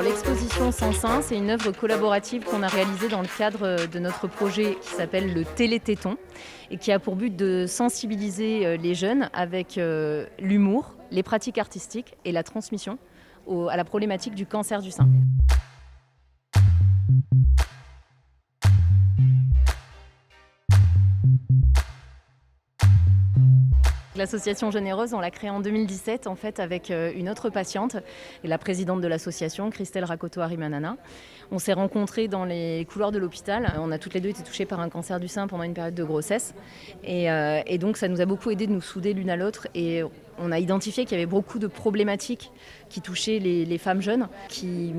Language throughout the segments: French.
L'exposition Sans Sein, c'est une œuvre collaborative qu'on a réalisée dans le cadre de notre projet qui s'appelle le Télététon et qui a pour but de sensibiliser les jeunes avec l'humour, les pratiques artistiques et la transmission à la problématique du cancer du sein. L'association Généreuse, on l'a créée en 2017 en fait avec une autre patiente et la présidente de l'association, Christelle Rakoto-Harimanana. On s'est rencontrés dans les couloirs de l'hôpital. On a toutes les deux été touchées par un cancer du sein pendant une période de grossesse et donc ça nous a beaucoup aidé de nous souder l'une à l'autre et on a identifié qu'il y avait beaucoup de problématiques qui touchaient les femmes jeunes qui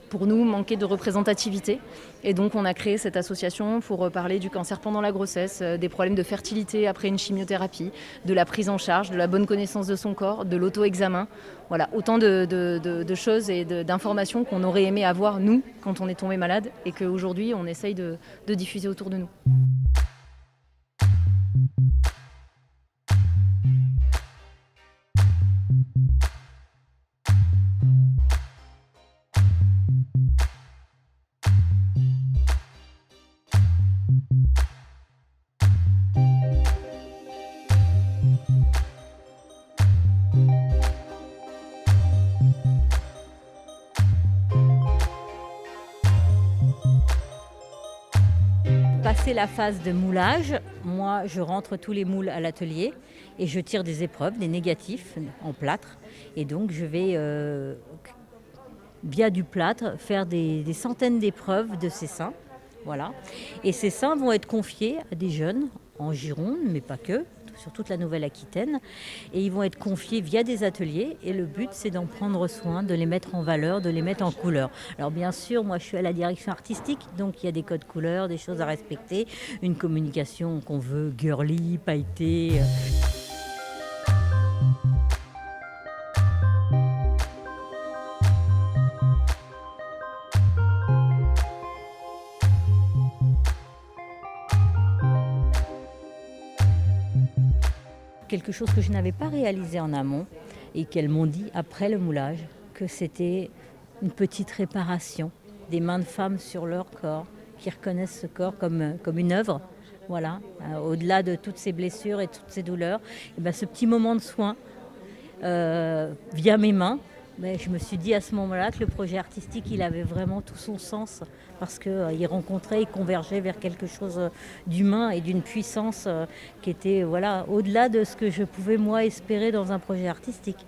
pour nous manquaient de représentativité et donc on a créé cette association pour parler du cancer pendant la grossesse, des problèmes de fertilité après une chimiothérapie, de la prise en charge, de la bonne connaissance de son corps, de l'auto-examen. Voilà, autant de choses et d'informations qu'on aurait aimé avoir, nous, quand on est tombé malade et qu'aujourd'hui, on essaye de diffuser autour de nous. Passé la phase de moulage, moi je rentre tous les moules à l'atelier et je tire des épreuves, des négatifs en plâtre. Et donc je vais, via du plâtre, faire des centaines d'épreuves de ces seins. Voilà. Et ces seins vont être confiés à des jeunes en Gironde, mais pas que, sur toute la Nouvelle-Aquitaine. Et ils vont être confiés via des ateliers. Et le but, c'est d'en prendre soin, de les mettre en valeur, de les mettre en couleur. Alors bien sûr, moi je suis à la direction artistique, donc il y a des codes couleurs, des choses à respecter, une communication qu'on veut girly, pailletée. Quelque chose que je n'avais pas réalisé en amont et qu'elles m'ont dit après le moulage, que c'était une petite réparation des mains de femmes sur leur corps, qui reconnaissent ce corps comme une œuvre. Voilà, au-delà de toutes ces blessures et toutes ces douleurs, et ben, ce petit moment de soin via mes mains, ben, je me suis dit à ce moment-là que le projet artistique, il avait vraiment tout son sens parce qu'il rencontrait, il convergeait vers quelque chose d'humain et d'une puissance qui était voilà, au-delà de ce que je pouvais moi espérer dans un projet artistique.